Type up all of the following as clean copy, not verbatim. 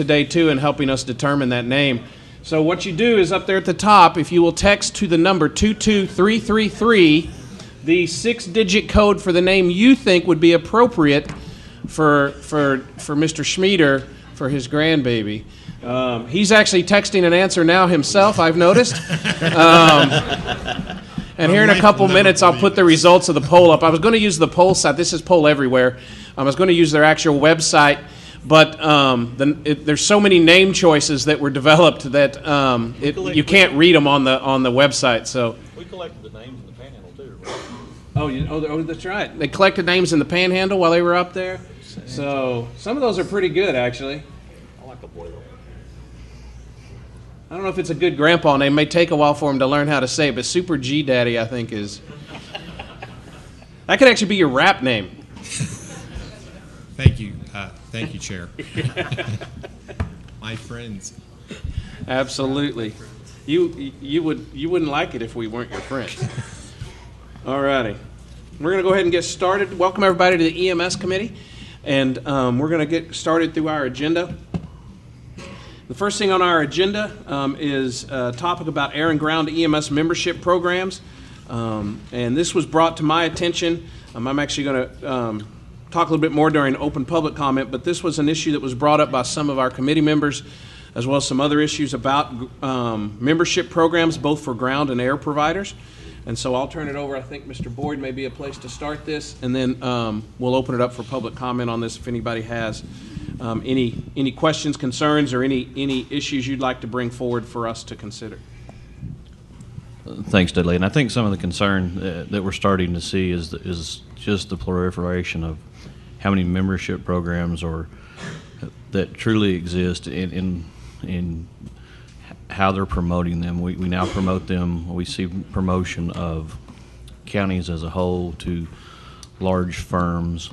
today too in helping us determine that name. So what you do is up there at the top, if you will text to the number 22333 the 6-digit code for the name you think would be appropriate for Mr. Cmte for his grandbaby. He's actually texting an answer now himself, I've noticed. And here in a couple minutes, I'll put the results of the poll up. I was going to use the poll site. This is Poll Everywhere. I was going to use their actual website, but there's so many name choices that were developed that you can't read them on the website. So we collected the names in the Panhandle too, right? Oh, that's right. They collected names in the Panhandle while they were up there. So some of those are pretty good, actually. I like a boiler. I don't know if it's a good grandpa name. It may take a while for him to learn how to say it, but Super G Daddy, I think, is... That could actually be your rap name. Thank you. Thank you, Chair. My friends. Absolutely. You wouldn't like it if we weren't your friends. All righty. We're going to go ahead and get started. Welcome, everybody, to the EMS Committee. And we're going to get started through our agenda. The first thing on our agenda is a topic about air and ground EMS membership programs. And this was brought to my attention. I'm actually going to talk a little bit more during open public comment, but this was an issue that was brought up by some of our committee members, as well as some other issues about membership programs, both for ground and air providers. And so I'll turn it over. I think Mr. Boyd may be a place to start this, and then we'll open it up for public comment on this if anybody has any questions, concerns, or any issues you'd like to bring forward for us to consider. Thanks, Dudley. And I think some of the concern that we're starting to see is just the proliferation of how many membership programs that truly exist in how they're promoting them. We now promote them. We see promotion of counties as a whole to large firms.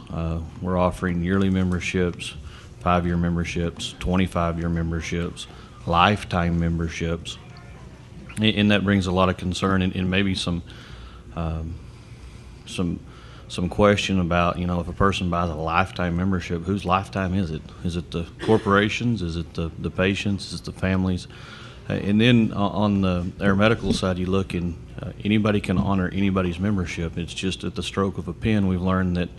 We're offering yearly memberships, 5-year memberships, 25-year memberships, lifetime memberships, and that brings a lot of concern and maybe some question about, if a person buys a lifetime membership, whose lifetime is it? Is it the corporations? Is it the patients? Is it the families? And then on the aeromedical side, you look and anybody can honor anybody's membership. It's just at the stroke of a pen. We've learned that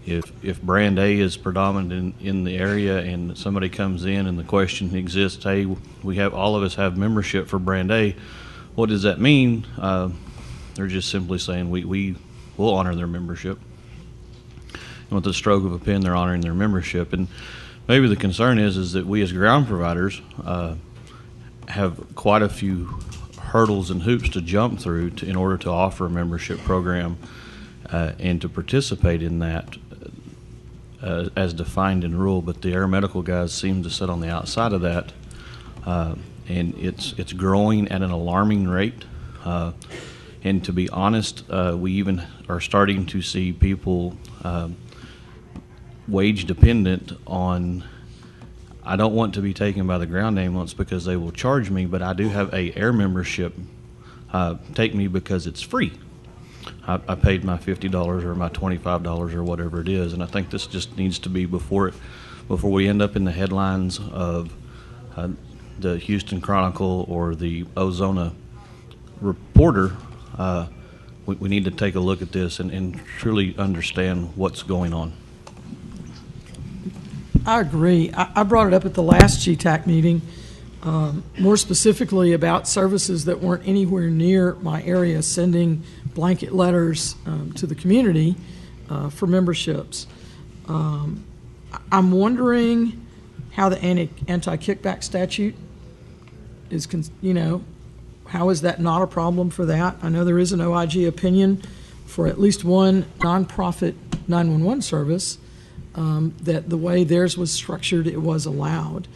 if brand A is predominant in the area and somebody comes in and the question exists, hey, all of us have membership for brand A, what does that mean? They're just simply saying we will honor their membership. And with the stroke of a pen, they're honoring their membership. And maybe the concern is that we as ground providers have quite a few hurdles and hoops to jump through in order to offer a membership program and to participate in that as defined in rule. But the aeromedical guys seem to sit on the outside of that, and it's growing at an alarming rate. And to be honest, we even are starting to see people wage dependent on, I don't want to be taken by the ground ambulance because they will charge me, but I do have a air membership. Take me because it's free. I paid my $50 or my $25 or whatever it is, and I think this just needs to be before we end up in the headlines of the Houston Chronicle or the Ozona Reporter. We need to take a look at this and truly understand what's going on. I agree. I brought it up at the last GTAC meeting, more specifically about services that weren't anywhere near my area sending blanket letters to the community for memberships. I'm wondering how the anti-kickback statute is, how is that not a problem for that? I know there is an OIG opinion for at least one nonprofit 911 service that the way theirs was structured, it was allowed.